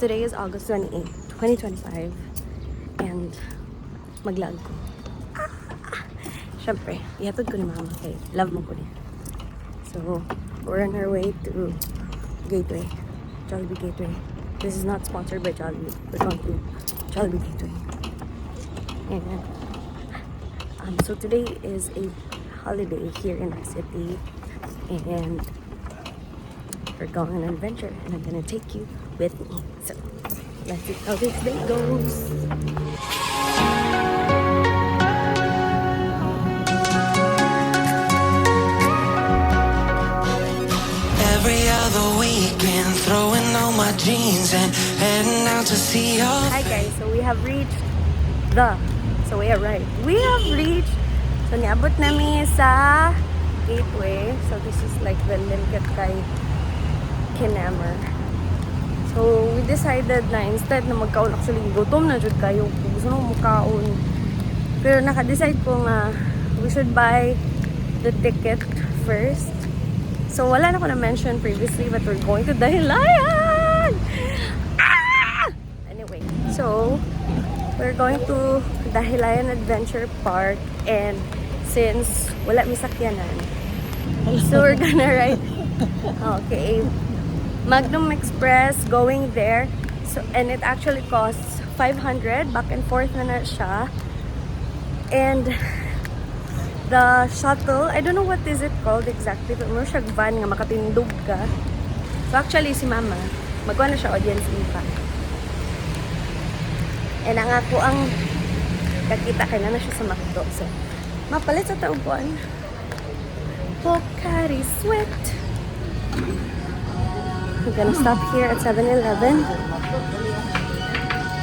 today is August 28, 2025. And maglag ko. Siyempre, ihatod ko ni mama kay love mo ko niya. So, we're on our way to Gateway. Jollibee Gateway. This is not sponsored by Jollibee. We're going to Jollibee Gateway. And so today is a holiday here in our city. And we're going on an adventure. And I'm gonna take you with me. So, let's see how this day goes. Every other weekend, throwing on my jeans and heading out to see your. Hi guys, so we have reached we have reached, so niabot namin sa Gateway. So this is like the limit kay Kinamer. So we decided na instead na magkaon, actually gutom na jud kayo kung gusto mo magkaon. Pero naka-decide ko nga we should buy the ticket first. So wala na ko na-mention previously but we're going to Dahilayan! Anyway, so we're going to Dahilayan Adventure Park, and since wala mi sakyanan, so we're gonna ride Magnum Express going there. So, and it actually costs 500 back and forth na siya. And the shuttle, I don't know what is it called exactly, pero mo siya van nga makatindog ka. So actually si mama magkuha na siya audience impact. And ang ako ang kakita kaya na siya sa McDo. So mapalit sa taubuan Pocari Sweat. We're gonna stop here at 7-Eleven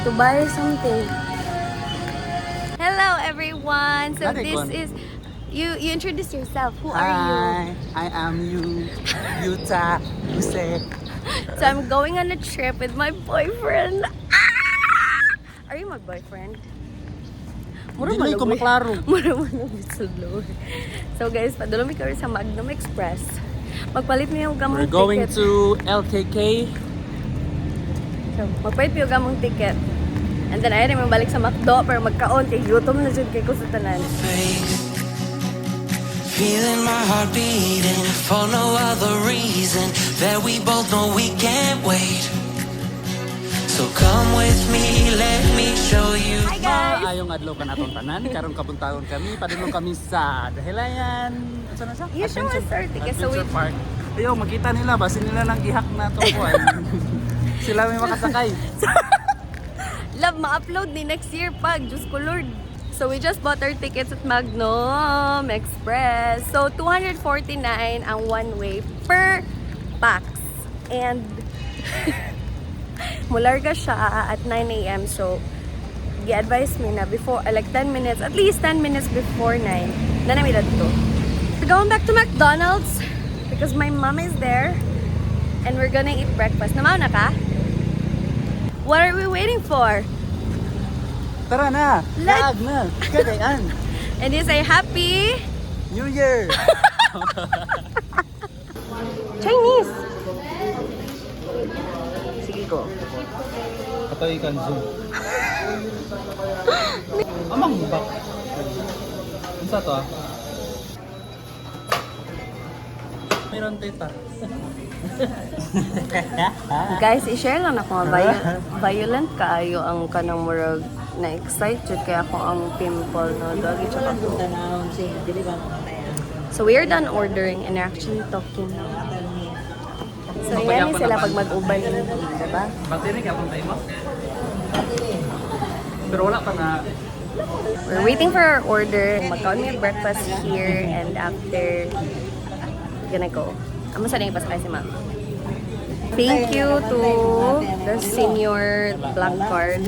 to buy something. Hello everyone! So this is... You introduce yourself. Who are you? I am Yuta Yuse. So I'm going on a trip with my boyfriend. Are you my boyfriend? Dili ko maklaro. So guys, padulong kami sa Magnum Express. Magpalit mo yung gamong ticket. We're going to LKK. So, magpalit mo yung gamong ticket. And then ayun naman balik sa McDo pero magkaon kay gutom na dyan kay ko sa tanan. Feeling my heart beating for no other reason that we both know we can't wait. So come with me, let me show you. Hi guys! Ayong adlaw ka natong tanan. Karon kapuntaon kami. Padulong kami sa Dahilayan. Saan na siya? You show us our ticket. So Adventure Park. Ayaw, makita nila. Basin nila ng gihak na tungkuan. Sila may makasakay. Love, ma-upload ni next year pag. Diyos ko Lord. So we just bought our tickets at Magnum Express. So 249 ang one way per pax. And mularga siya at 9 a.m. So gi-advise me na before, like 10 minutes, at least 10 minutes before 9, na namin to. We're going back to McDonald's because my mom is there and we're gonna eat breakfast. Namaw na ka? What are we waiting for? Tara na! Laag na! Kagayan! And you say happy New Year! Chinese! Sige ko. Patay kan zoom. Amang bak. Isa to ah. Meron tita. Guys, i-share lang ako. Violent kaayo ang kanang murag na-excited kaya ako ang pimple no dagi tsaka ko. So we are done ordering and actually talking now. So yan sila pag mag-ubay, diba? Battery ka pang mo? Pero wala pa na. We're waiting for our order. Magkaon may breakfast here and after gonna go. Amo sa nang pasakay si ma'am. Thank you to the senior black card.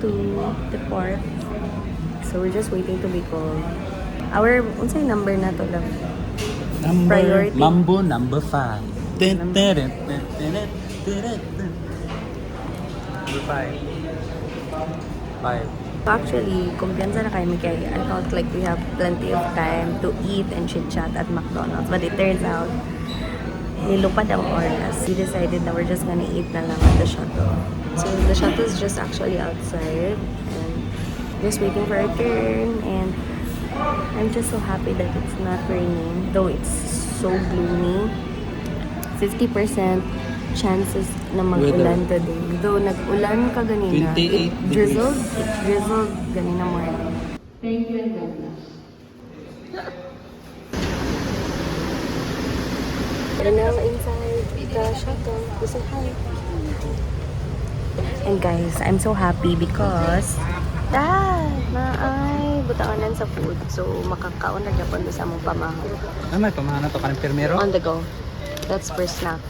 to depart. So we're just waiting to be called. Our, unsay number na to, love? Priority. Mambo number 5. Number 5. Actually, kumpiyansa na kami kay I felt like we have plenty of time to eat and chit-chat at McDonald's. But it turns out, nilupad ang oras. We decided na we're just gonna eat na lang at the shuttle. So the shuttle is just actually outside. And just waiting for our turn. And I'm just so happy that it's not raining. Though it's so gloomy. 50% chances na mag-ulan today. Though nag-ulan ka ganina. 28 It drizzled ganina morning. Thank you and God bless. We're now inside the shuttle. We say hi. And guys, I'm so happy because naay butaonan sa food. So makakaon na gyapon sa among pamahon. May pamahana to kanang permero. On the go. That's for snacks.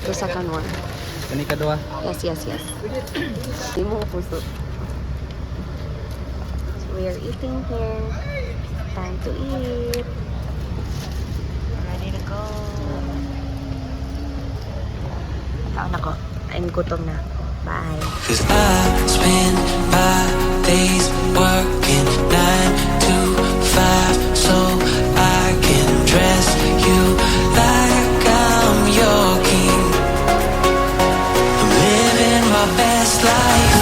The second one. Kani kadua. Yes. Di mo puso. So we are eating here. Time to eat. Ready to go. Taon ako. I'm gutom na. Bye. 'Cause I spend my days working 9 to 5 so I can dress you like I'm your king. I'm living my best life.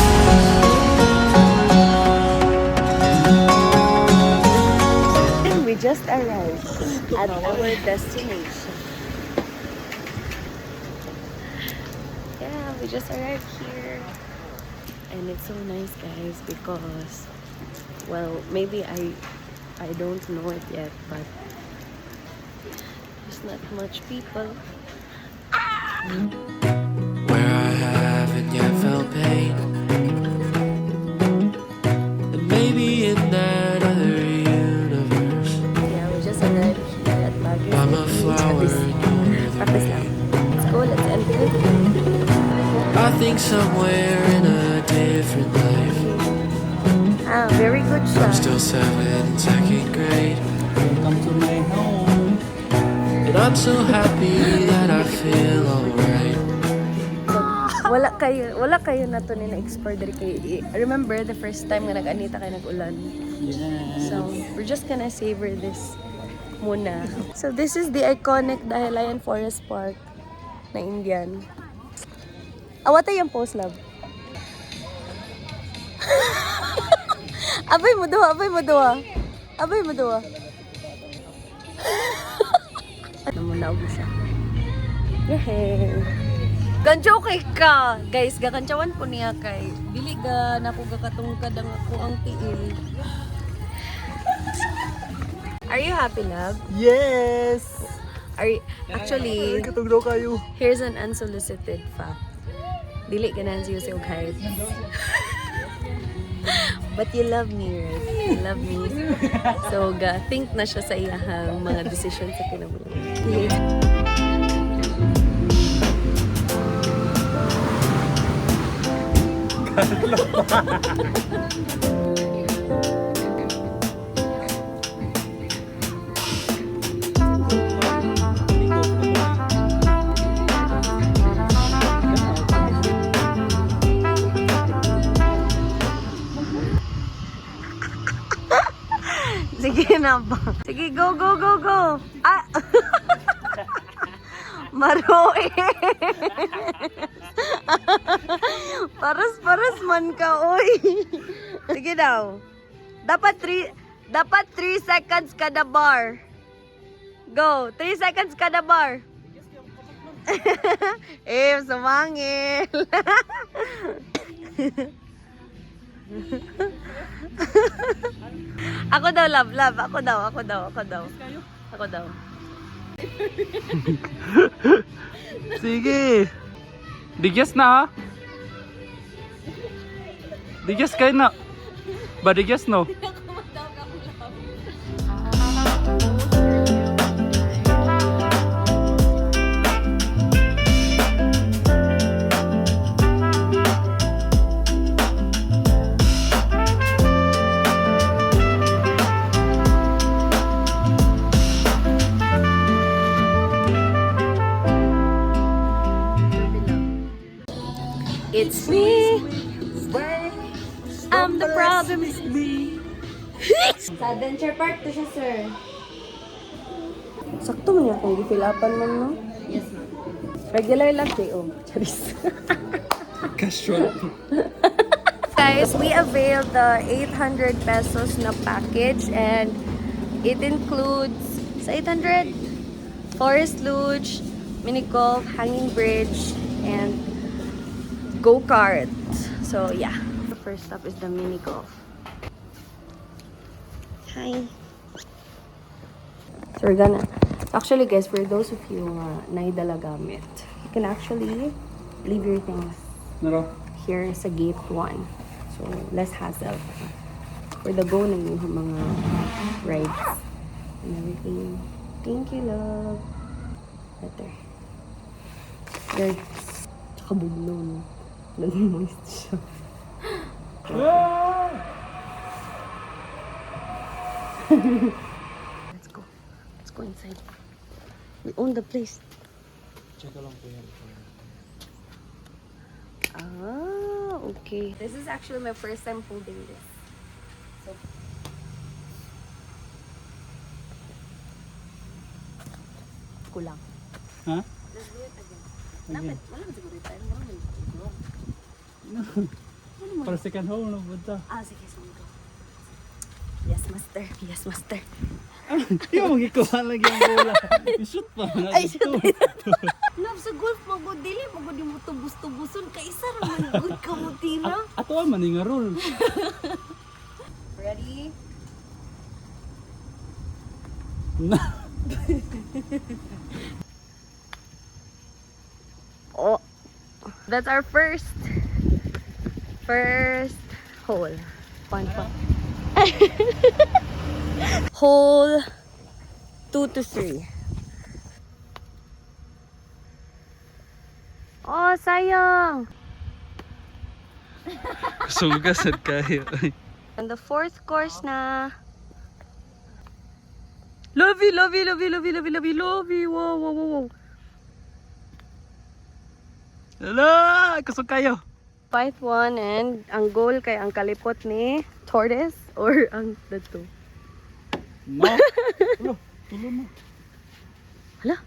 We just arrived at our destination. Yeah, we just arrived here. And it's so nice, guys, because, well, maybe I don't know it yet, but there's not much people. Where I haven't yet felt pain, and maybe in that other universe, Yeah, we just arrived here at Baguio I'm a City. flower in your Practice lang. Let's go, let's enter. I think somewhere in a different life, Ah, very good I'm shot. still 7 in 2nd grade, Welcome to my home. and I'm so happy that I feel alright. Wala kayo na to ni na-explore diri kay. Remember the first time nga nag-anita kay nag-ulan? Yes. So, we're just gonna savor this muna. So, this is the iconic Dahilayan Forest Park na Indian. Awata yung post, love. Abay mo duwa. Ano mo na siya? Yehey! Gancho kay ka! Guys, gakantsawan po niya kay. Dili ga na ako gakatungkad ang ako ang tiil. Are you happy, love? Yes. Actually, Katugdo kayo. here's an unsolicited fact. Dili ka na siya og height. But you love me, right? You love me. So, think na siya sa iyahang mga decisions sa kinabuhi. Sige na ba? Sige, go! Ah! Maroe! Paras man ka, oy! Sige daw. Dapat 3 seconds kada bar. Go! 3 seconds kada bar. Sumangil! Ako daw, love. Ako daw. Sige. Digyas na ha. Digyas kayo na. Ba digyas no? I'm the problem. Sa Adventure Park to siya, sir. Sakto mo niya kung gifilapan mo, no? Yes, ma'am. Regular lang, J.O. Charis. Casual. Guys, we availed the 800 pesos na package and it includes sa 800 forest luge, mini golf, hanging bridge, and go-kart. So yeah, the first stop is the mini golf. Hi. So we're gonna, actually guys, for those of you naidala gamit, you can actually leave your things Naro? here sa gate 1. So, less hassle. For the go na yung mga rides and everything. Thank you, love. Better. Guys, tsaka bugno, no? Nag-moist siya. Let's go. Let's go inside. We own the place. Check lang po yan. Ah, okay. This is actually my first time holding this. So, kulang. Ha? Let's do it again. Again. Dapat, wala siguro tayo. Wala siguro. Para second hole na punta. Ah, sige, sige. Yes, master. Yes, master. Hindi mo magikuha lagi ang bola. I-shoot pa. Ay, shoot. Love, sa golf, magod dili, magod yung tubos-tubuson. Kaisa naman, good ka mo, tira. Ato ang maninga roll. Ready? Oh, that's our first hole. Fun. Hole 2 to 3. Oh, sayang. Sugasad kayo. And the fourth course na. Lovey. Wow. Hala! Kusog kayo. Fight one and ang goal kay ang kalipot ni tortoise or ang dato. No. Tulo mo. Hala?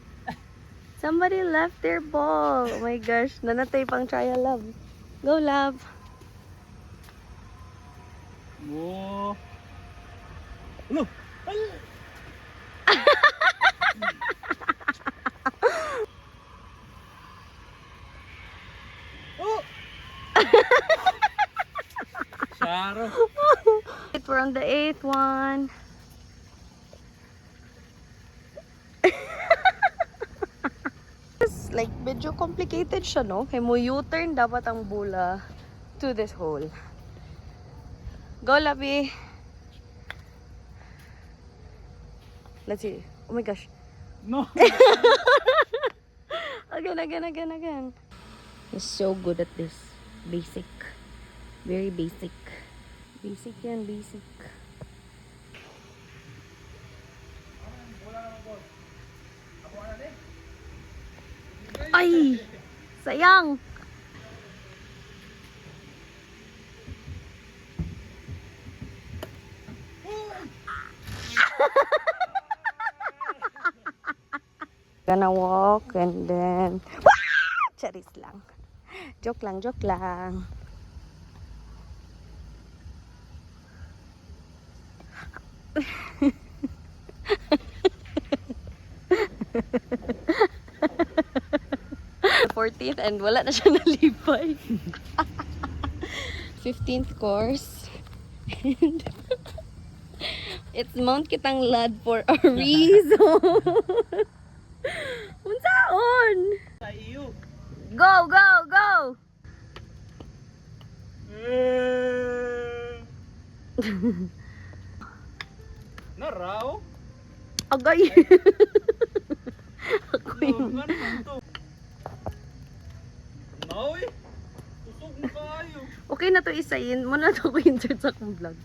Somebody left their ball. Oh my gosh. Nanatay pang trial, love. Go, love. Wow. Ano? Oh! Sharo. We're on the 8th one. It's like medyo complicated siya, no? Kaya mo U-turn dapat ang bola to this hole. Go, Labi. Let's see. Oh my gosh. No. Again. He's so good at this. Basic. Very basic. Basic yan, basic. Ay! Sayang! Gonna walk and then charis lang. Joke lang. The 14th and wala na siya nalipay. 15th course. And it's Mount Kitanglad for a reason. Unsaon? Go! Naraw? Agay. Ako yung... Naoy? Tusog na kayo. Okay na to isayin. Muna to ko insert sa akong vlog.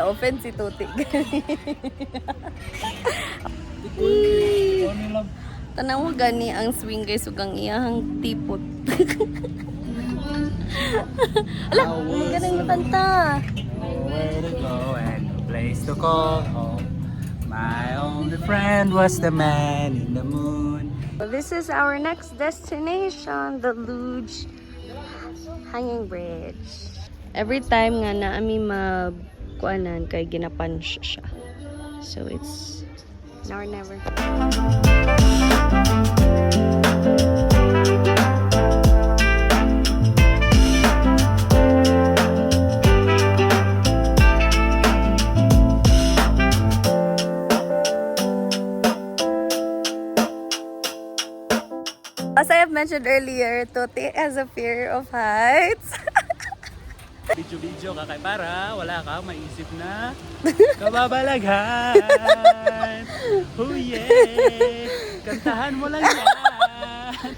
Na-offend si Tuti. Tanaw mo gani ang swing guys ug ang iyahang tipot. Ala, ang ganang kanta. Where to go and no place to call home. My only friend was the man in the moon. Well, this is our next destination, the Luge Hanging Bridge. Every time nga na ami magkuanan kay ginapunch siya. So it's now or never. As I have mentioned earlier, Tuti has a fear of heights. Video-video ka kay para wala ka maisip na kababalaghan. Oh yeah! Kantahan mo lang yan.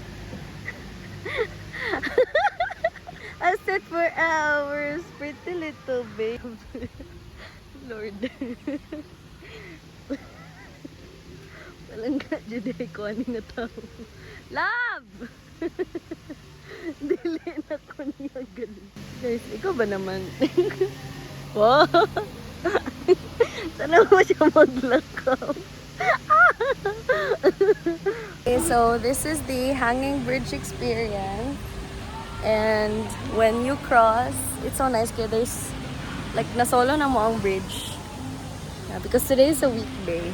I sit for hours, pretty little babe. Lord. Walang ka, Juday ko ani nga tao. Love! Dili na ko niya galing. Guys, ikaw ba naman? Wow! Sana mo siya maglakaw. Okay, so this is the hanging bridge experience. And when you cross, it's so nice because there's like nasolo na mo ang bridge. Yeah, because today is a weekday.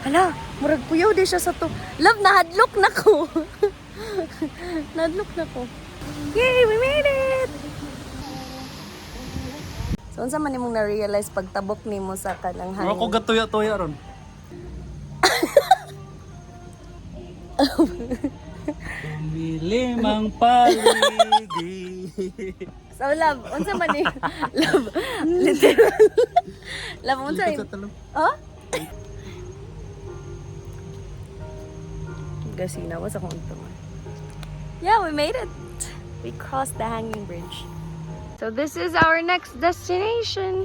Hala, murag puyaw di siya sa to. Love, nahadlok na ko. Nahadlok na ko. Yay, we made it! So, unsa man nimong na-realize pagtabok nimo sa kanang hangin? Ako gatuya-tuya ron. Limang paligi. So, love, unsa man ni love, literal. Love, unsa ni? Oh? Gasina was akong tungan. Yeah, we made it. We crossed the hanging bridge. So this is our next destination.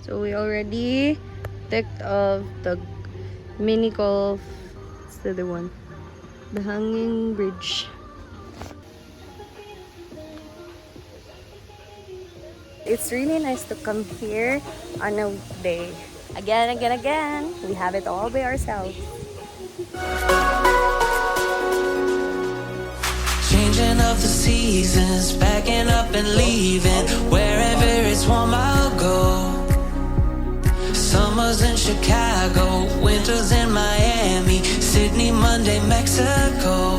So we already ticked off the mini golf. What's the other one? The hanging bridge. It's really nice to come here on a weekday. Again. We have it all by ourselves. Changing of the seasons, packing up and leaving. Wherever it's warm, I'll go. Summers in Chicago, winters in Miami, Sydney, Monday, Mexico.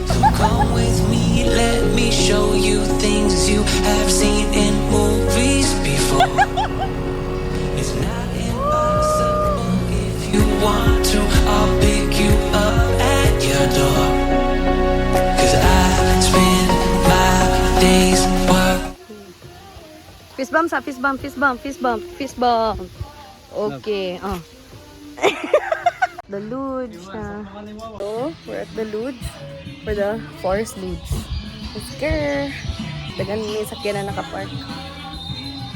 So come with me, let me show you things you have seen in movies before. It's not impossible if you want to. I'll pick you up at your door. Fist bump sa fist bump. Okay, oh. The Luge. So, we're at the Luge for the Forest Luge. Let's go. Dagan may sakyan na nakapark.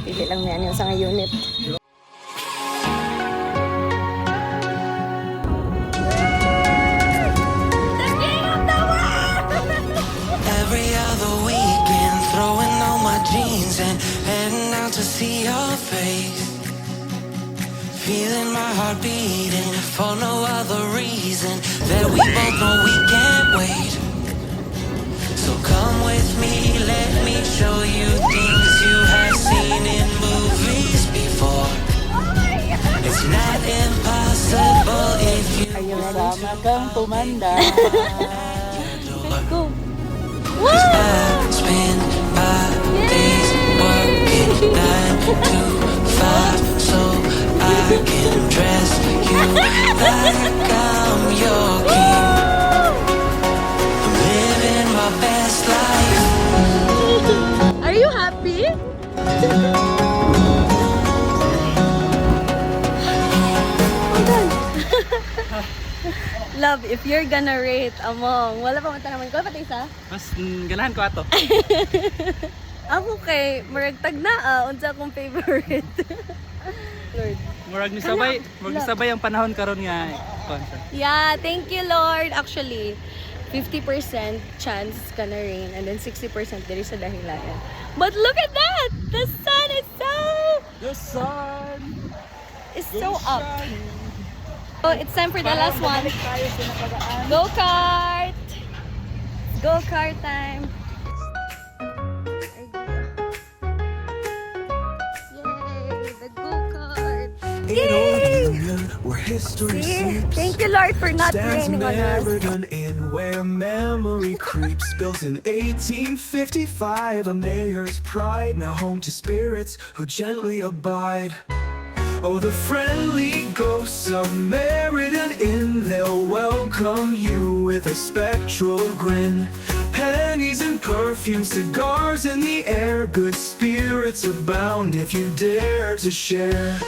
Pili lang niya yung sa unit. Every other weekend, throwing on my jeans and heading out to see your face. Feeling my heart beating for no other reason that we both know we can't wait. So come with me, let me show you things you have seen in movies before. It's not impossible if you Sama kang tumanda. Go. Cause I spend my days working 9 to 5 so I can dress you like I'm your king. I'm living my best life. Are you happy? Hold on. Love, if you're gonna rate among, wala pa mata naman ko, pati isa? Mas ganahan ko ato. Ako kay, maragtag na unsa akong favorite. Lord. Murag ni sabay, murag ni sabay ang panahon karon nga concert. Yeah, thank you, Lord. Actually, 50% chance ka na rain and then 60% diri sa dahilayan. But look at that! The sun is The sun. so up. Oh, it's time for the last one. Go-kart! Go-kart time! Yay! The go-kart! Yay! Where history See? sleeps, Thank you, Lord, for not stands raining on us. Meriden Inn, where memory creeps. Built in 1855, a mayor's pride, now home to spirits who gently abide. Oh, the friendly ghosts of Meriden Inn, they'll welcome you with a spectral grin. Pennies and perfume, cigars in the air, good spirits abound if you dare to share.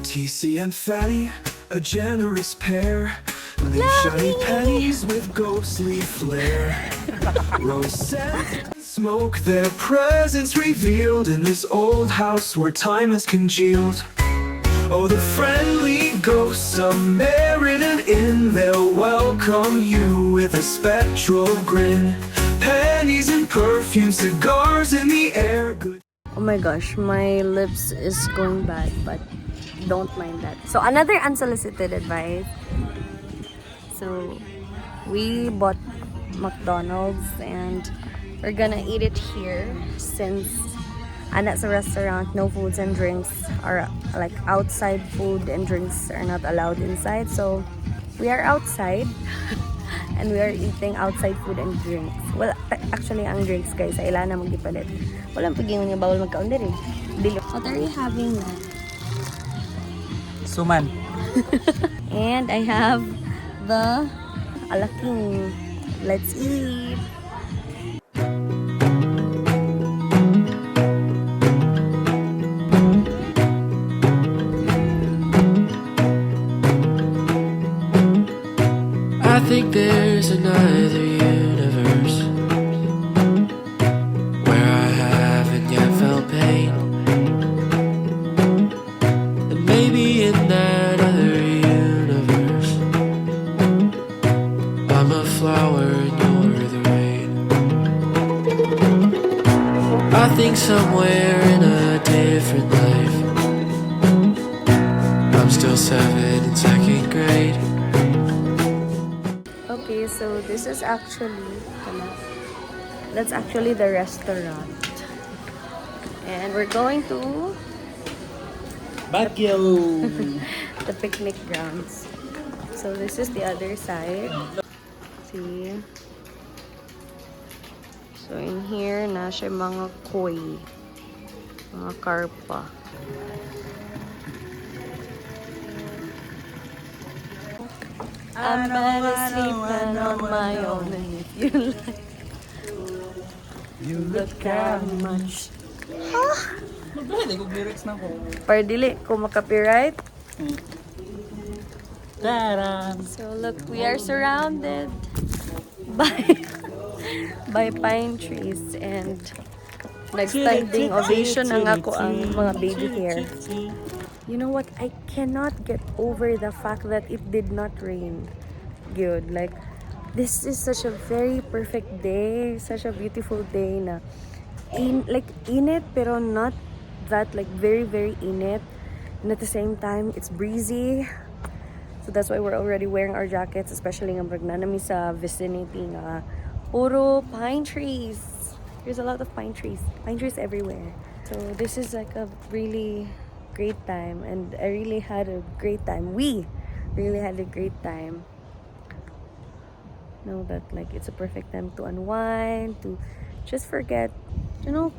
TC and Fatty, a generous pair, leave shiny pennies with ghostly flair. Rose scent, smoke, their presence revealed in this old house where time has congealed. Oh, the friendly ghosts of Meriden Inn, they'll welcome you with a spectral grin. Pennies and perfume, cigars in the air, good. Oh my gosh, my lips is going bad, but don't mind that. So another unsolicited advice. So we bought McDonald's and we're gonna eat it here since that's a restaurant, no foods and drinks are like outside food and drinks are not allowed inside. So we are outside and we are eating outside food and drinks. Well, actually ang drinks guys, ay ilan na magipalit. Walang pagingon nga bawal magkaon diri. Dilo. What are you having now? Suman. And I have the alaking. Let's eat. I think there's another universe where I haven't yet felt pain. And maybe in that other universe, I'm a flower and you're the rain. I think somewhere in a different life, I'm still 7 in 2nd grade. Okay, so this is actually that's actually the restaurant. And we're going to Baguio. the picnic grounds. So this is the other side. See? So in here, na siya mga koi. Mga karpa. I'm better sleeping on my own. And if you like, you look at much. Magdali kog lyrics na ko. Para dili ko makapiright. Taran. So look, we are surrounded by by pine trees and nag-standing ovation ang ako ang mga baby hair. You know what? I cannot get over the fact that it did not rain. Good. Like, this is such a very perfect day. Such a beautiful day na init pero not that like very very init. And at the same time, it's breezy. So that's why we're already wearing our jackets, especially ng nagnanami sa vicinity nga puro pine trees. There's a lot of pine trees everywhere. So this is like a really great time, and I really had a great time. We really had a great time. Know that like it's a perfect time to unwind, to just forget,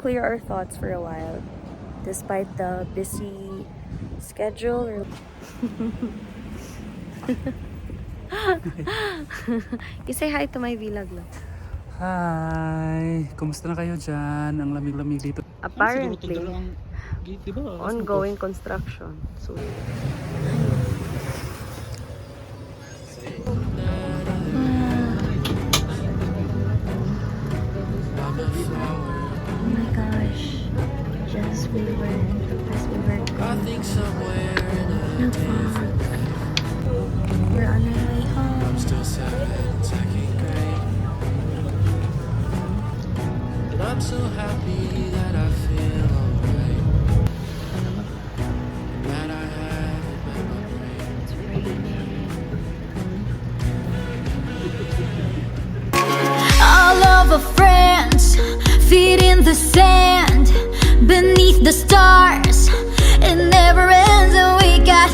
clear our thoughts for a while, despite the busy schedule. You say hi to my vlog lang. Hi! Kumusta na kayo dyan? Ang lamig-lamig dito. Apparently, Diba? ongoing construction. So, oh my gosh. Yes, we were I'm so happy that I feel alright. That I have it in my brain. All of our friends, feet in the sand, beneath the stars. It never ends, and we got